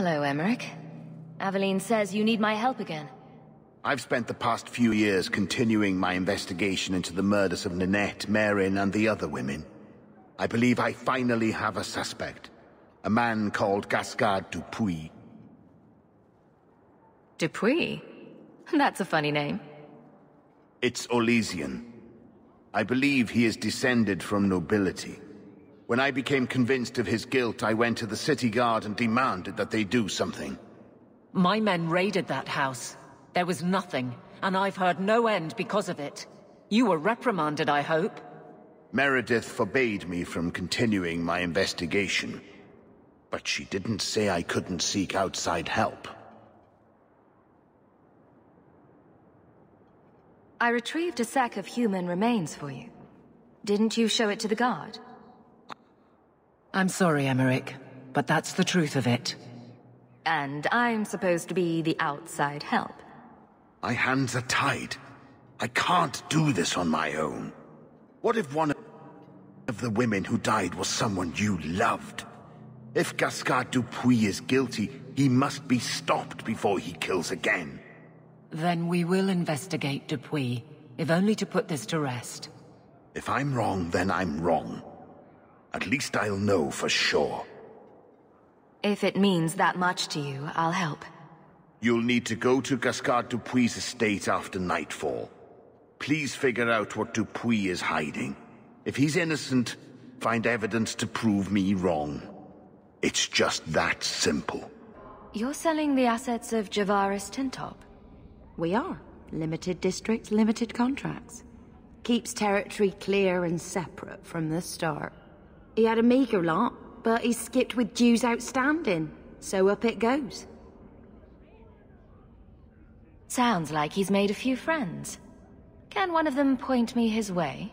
Hello, Emmerich. Aveline says you need my help again. I've spent the past few years continuing my investigation into the murders of Ninette, Marin, and the other women. I believe I finally have a suspect. A man called Gascard Dupuis. Dupuis? That's a funny name. It's Orlesian. I believe he is descended from nobility. When I became convinced of his guilt, I went to the city guard and demanded that they do something. My men raided that house. There was nothing, and I've heard no end because of it. You were reprimanded, I hope? Meredith forbade me from continuing my investigation. But she didn't say I couldn't seek outside help. I retrieved a sack of human remains for you. Didn't you show it to the guard? I'm sorry, Emmerich, but that's the truth of it. And I'm supposed to be the outside help. My hands are tied. I can't do this on my own. What if one of the women who died was someone you loved? If Gascard Dupuis is guilty, he must be stopped before he kills again. Then we will investigate Dupuis, if only to put this to rest. If I'm wrong, then I'm wrong. At least I'll know for sure. If it means that much to you, I'll help. You'll need to go to Gascard Dupuis' estate after nightfall. Please figure out what Dupuis is hiding. If he's innocent, find evidence to prove me wrong. It's just that simple. You're selling the assets of Javaris Tintop? We are. Limited districts, limited contracts. Keeps territory clear and separate from the start. He had a meager lot, but he skipped with dues outstanding, so up it goes. Sounds like he's made a few friends. Can one of them point me his way?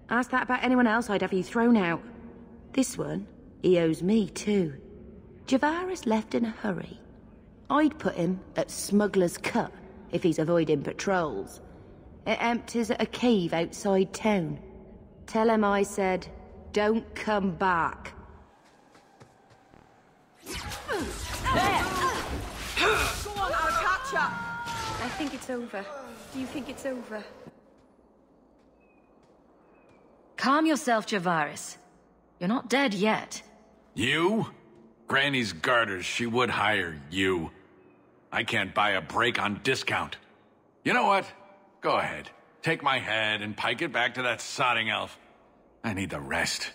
Ask that about anyone else, I'd have you thrown out. This one, he owes me too. Javaris left in a hurry. I'd put him at Smuggler's Cut if he's avoiding patrols. It empties at a cave outside town. Tell him I said, don't come back. Go on, I'll catch ya! I think it's over. Do you think it's over? Calm yourself, Javaris. You're not dead yet. You? Granny's garters, she would hire you. I can't buy a break on discount. You know what? Go ahead. Take my head and pike it back to that sodding elf. I need the rest.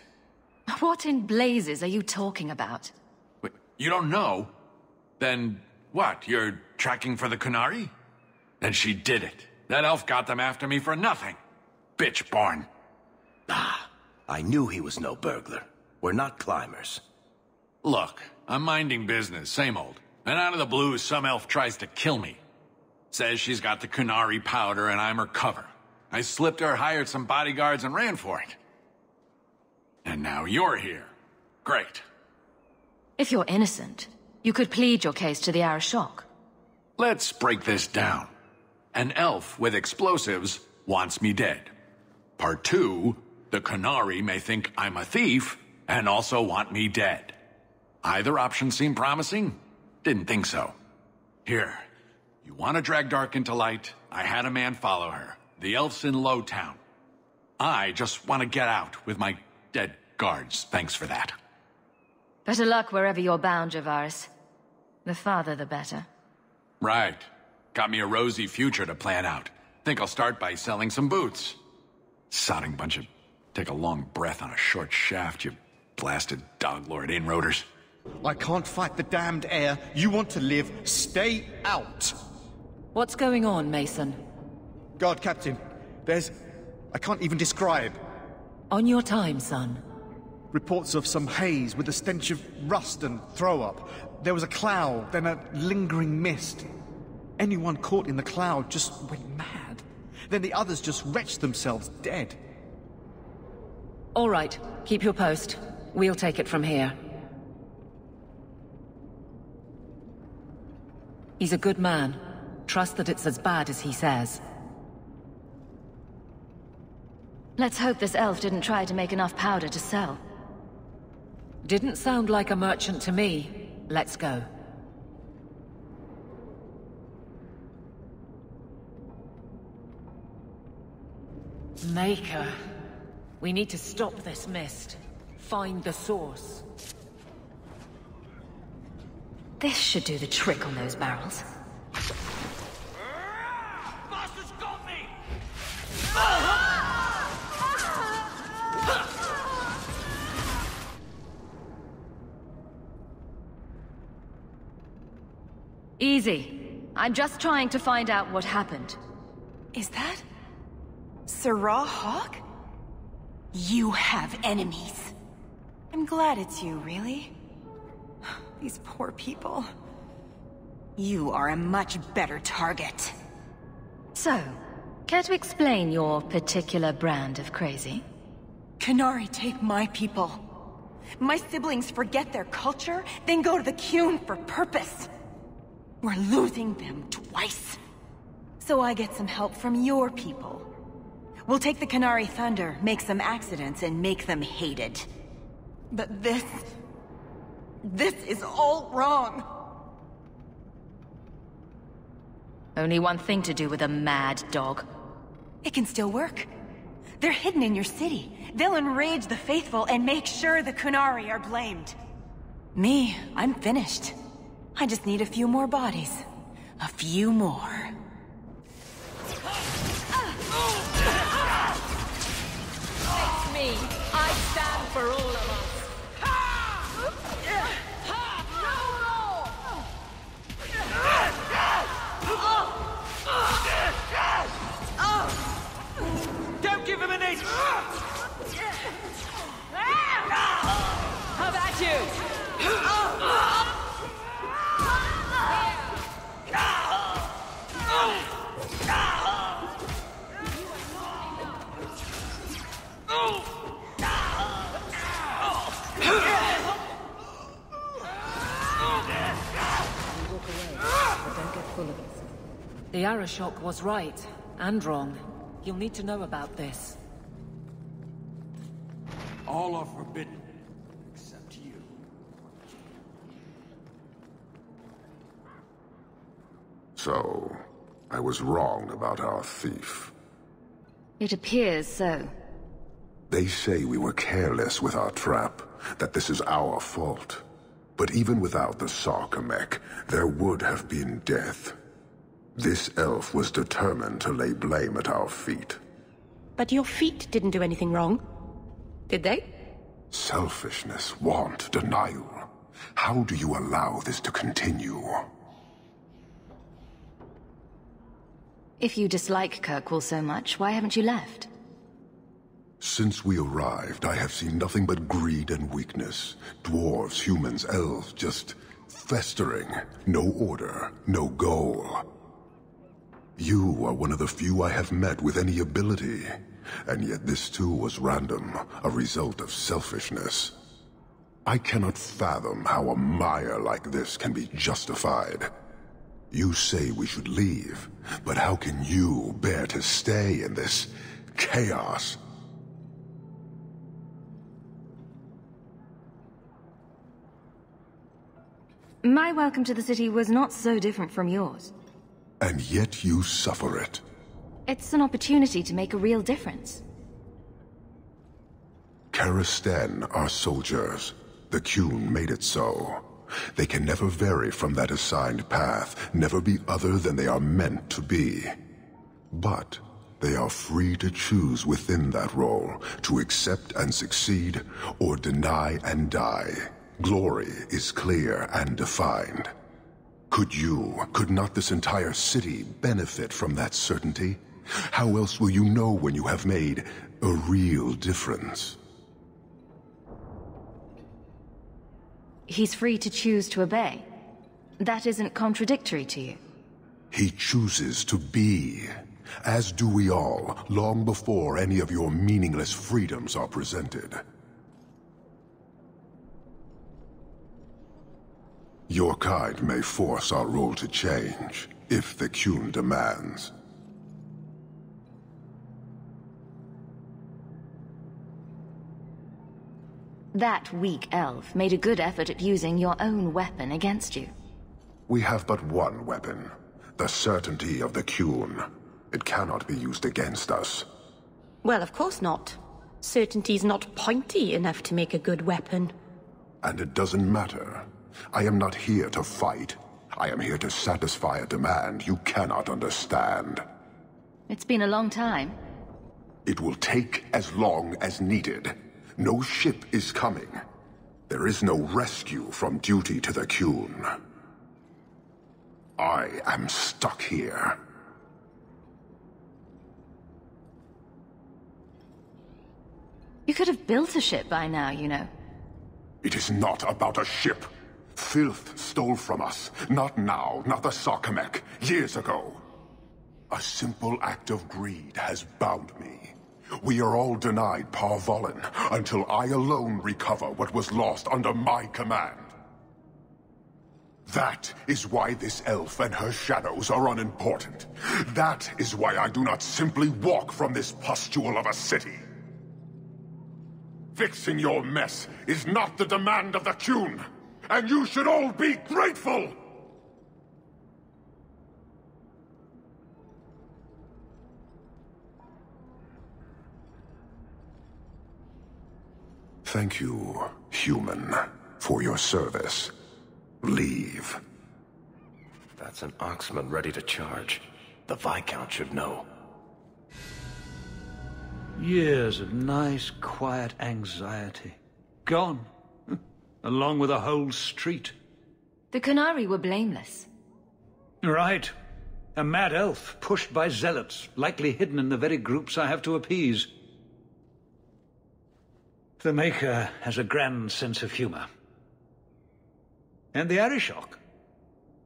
What in blazes are you talking about? Wait, you don't know? Then what? You're tracking for the Kunari? Then she did it. That elf got them after me for nothing. Bitch born. Ah, I knew he was no burglar. We're not climbers. Look, I'm minding business, same old. And out of the blue, some elf tries to kill me. Says she's got the Kunari powder and I'm her cover. I slipped her, hired some bodyguards, and ran for it. And now you're here. Great. If you're innocent, you could plead your case to the Arashok. Let's break this down. An elf with explosives wants me dead. Part 2, the Kunari may think I'm a thief and also want me dead. Either option seem promising? Didn't think so. Here, you want to drag Dark into light? I had a man follow her. The elf's in Lowtown. I just want to get out with my dead guards. Thanks for that. Better luck wherever you're bound, Javaris. The farther, the better. Right. Got me a rosy future to plan out. Think I'll start by selling some boots. Sodding bunch of... Take a long breath on a short shaft, you blasted dog-lord inroaders. I can't fight the damned air. You want to live, stay out. What's going on, Mason? Guard Captain, there's... I can't even describe. On your time, son. Reports of some haze with a stench of rust and throw-up. There was a cloud, then a lingering mist. Anyone caught in the cloud just went mad. Then the others just wretched themselves dead. All right, keep your post. We'll take it from here. He's a good man. Trust that it's as bad as he says. Let's hope this elf didn't try to make enough powder to sell. Didn't sound like a merchant to me. Let's go. Maker. We need to stop this mist. Find the source. This should do the trick on those barrels. Master's got me! Easy. I'm just trying to find out what happened. Is that... Sirrah Hawk? You have enemies. I'm glad it's you, really. These poor people. You are a much better target. So, care to explain your particular brand of crazy? Qunari take my people. My siblings forget their culture, then go to the Qun for purpose. We're losing them twice. So I get some help from your people. We'll take the Qunari Thunder, make some accidents, and make them hated. But this is all wrong. Only one thing to do with a mad dog. It can still work. They're hidden in your city. They'll enrage the faithful and make sure the Qunari are blamed. Me, I'm finished. I just need a few more bodies. A few more. It's me. I stand for all of us. Don't give him an inch! How about you? The Arashok was right, and wrong. You'll need to know about this. All are forbidden, except you. So, I was wrong about our thief. It appears so. They say we were careless with our trap, that this is our fault. But even without the Sarkamek, there would have been death. This elf was determined to lay blame at our feet. But your feet didn't do anything wrong, did they? Selfishness, want, denial. How do you allow this to continue? If you dislike Kirkwall so much, why haven't you left? Since we arrived, I have seen nothing but greed and weakness. Dwarves, humans, elves, just festering. No order, no goal. You are one of the few I have met with any ability. And yet this too was random, a result of selfishness. I cannot fathom how a mire like this can be justified. You say we should leave, but how can you bear to stay in this chaos? My welcome to the city was not so different from yours. And yet you suffer it. It's an opportunity to make a real difference. Karastan are soldiers. The Qun made it so. They can never vary from that assigned path, never be other than they are meant to be. But they are free to choose within that role, to accept and succeed, or deny and die. Glory is clear and defined. Could not this entire city benefit from that certainty? How else will you know when you have made a real difference? He's free to choose to obey. That isn't contradictory to you. He chooses to be, as do we all, long before any of your meaningless freedoms are presented. Your kind may force our role to change, if the Qun demands. That weak elf made a good effort at using your own weapon against you. We have but one weapon, the certainty of the Qun. It cannot be used against us. Well, of course not. Certainty's not pointy enough to make a good weapon. And it doesn't matter. I am not here to fight. I am here to satisfy a demand you cannot understand. It's been a long time. It will take as long as needed. No ship is coming. There is no rescue from duty to the Qun. I am stuck here. You could have built a ship by now, you know. It is not about a ship. Filth stole from us. Not now, not the Sarkamek. Years ago. A simple act of greed has bound me. We are all denied Parvolin until I alone recover what was lost under my command. That is why this elf and her shadows are unimportant. That is why I do not simply walk from this pustule of a city. Fixing your mess is not the demand of the Qun, and you should all be grateful! Thank you, human, for your service. Leave. That's an Oxman ready to charge. The Viscount should know. Years of nice, quiet anxiety. Gone. Along with a whole street. The Qunari were blameless. Right. A mad elf, pushed by zealots, likely hidden in the very groups I have to appease. The Maker has a grand sense of humor. And the Arishok.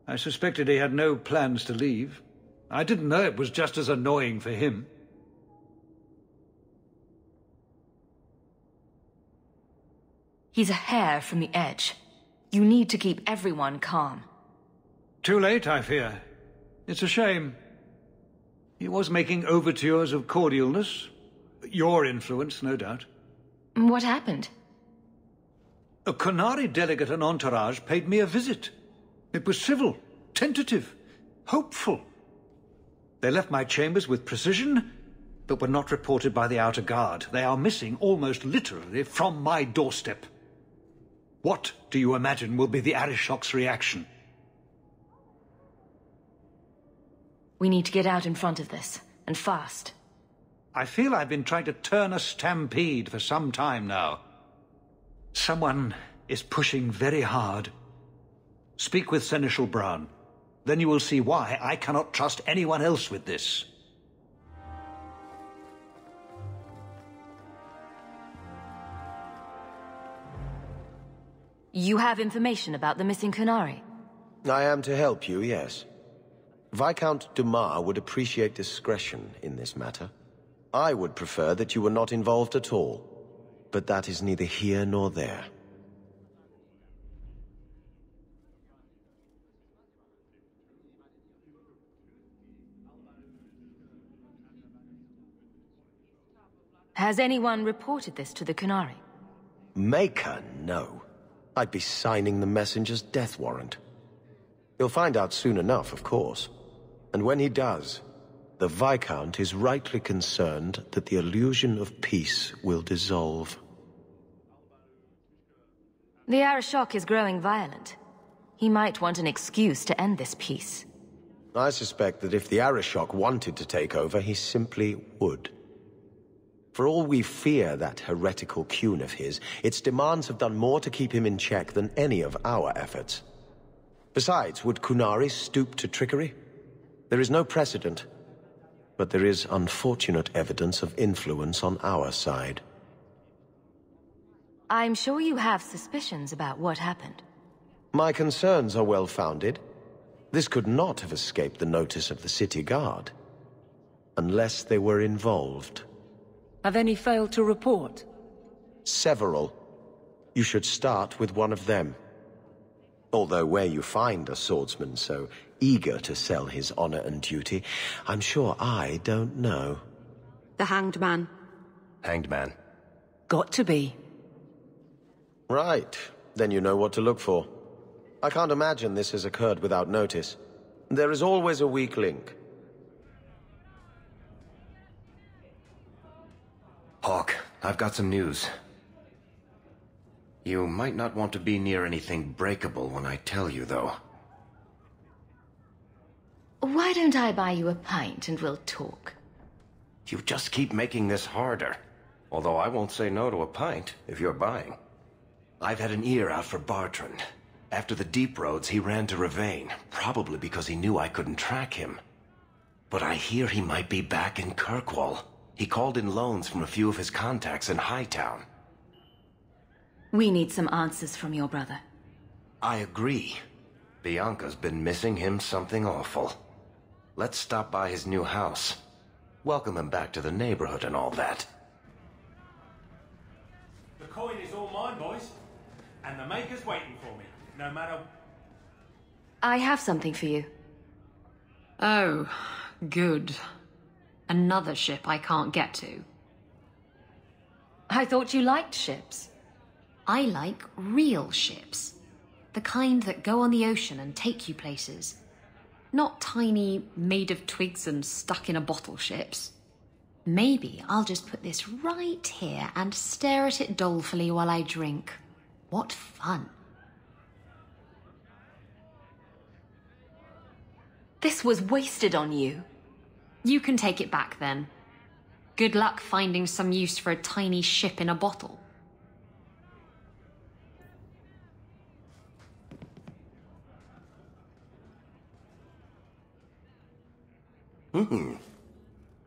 I suspected he had no plans to leave. I didn't know it was just as annoying for him. He's a hair from the edge. You need to keep everyone calm. Too late, I fear. It's a shame. He was making overtures of cordialness. Your influence, no doubt. What happened? A Qunari delegate and entourage paid me a visit. It was civil, tentative, hopeful. They left my chambers with precision, but were not reported by the outer guard. They are missing almost literally from my doorstep. What do you imagine will be the Arishok's reaction? We need to get out in front of this, and fast. I feel I've been trying to turn a stampede for some time now. Someone is pushing very hard. Speak with Seneschal Brown. Then you will see why I cannot trust anyone else with this. You have information about the missing Qunari? I am to help you, yes. Viscount Dumas would appreciate discretion in this matter. I would prefer that you were not involved at all, but that is neither here nor there. Has anyone reported this to the Qunari? Maker, no. I'd be signing the messenger's death warrant. He'll find out soon enough, of course. And when he does, the Viscount is rightly concerned that the illusion of peace will dissolve. The Arishok is growing violent. He might want an excuse to end this peace. I suspect that if the Arishok wanted to take over, he simply would. For all we fear that heretical Qun of his, its demands have done more to keep him in check than any of our efforts. Besides, would Qunari stoop to trickery? There is no precedent, but there is unfortunate evidence of influence on our side. I'm sure you have suspicions about what happened. My concerns are well-founded. This could not have escaped the notice of the city guard, unless they were involved. Have any failed to report? Several. You should start with one of them. Although where you find a swordsman so eager to sell his honor and duty, I'm sure I don't know. The Hanged Man. Hanged Man. Got to be. Right. Then you know what to look for. I can't imagine this has occurred without notice. There is always a weak link. Hawk, I've got some news. You might not want to be near anything breakable when I tell you, though. Why don't I buy you a pint and we'll talk? You just keep making this harder. Although I won't say no to a pint, if you're buying. I've had an ear out for Bartrand. After the Deep Roads, he ran to Ravane, probably because he knew I couldn't track him. But I hear he might be back in Kirkwall. He called in loans from a few of his contacts in Hightown. We need some answers from your brother. I agree. Bianca's been missing him something awful. Let's stop by his new house. Welcome him back to the neighborhood and all that. The coin is all mine, boys. And the Maker's waiting for me, no matter... I have something for you. Oh, good. Another ship I can't get to. I thought you liked ships. I like real ships. The kind that go on the ocean and take you places. Not tiny, made of twigs and stuck in a bottle ships. Maybe I'll just put this right here and stare at it dolefully while I drink. What fun. This was wasted on you. You can take it back then. Good luck finding some use for a tiny ship in a bottle.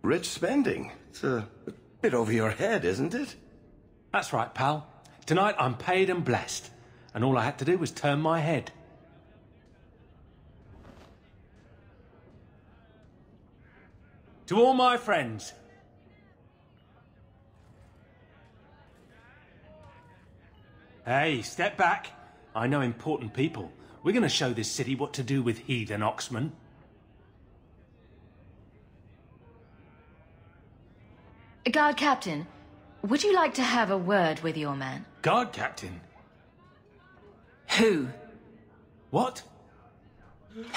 Rich spending. It's a bit over your head, isn't it? That's right, pal. Tonight I'm paid and blessed. And all I had to do was turn my head. To all my friends. Hey, step back. I know important people. We're going to show this city what to do with heathen oxmen. Guard Captain, would you like to have a word with your man? Guard Captain? Who? What?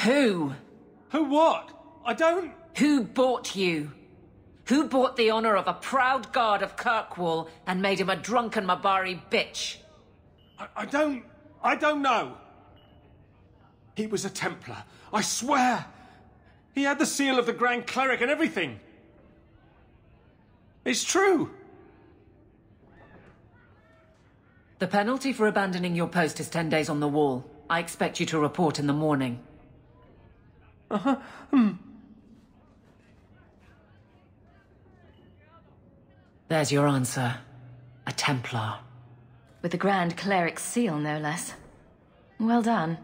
Who? Who what? I don't... Who bought you? Who bought the honor of a proud guard of Kirkwall and made him a drunken Mabari bitch? I don't know. He was a Templar, I swear. He had the seal of the Grand Cleric and everything. It's true. The penalty for abandoning your post is 10 days on the wall. I expect you to report in the morning. There's your answer. A Templar. With the Grand Cleric's seal, no less. Well done.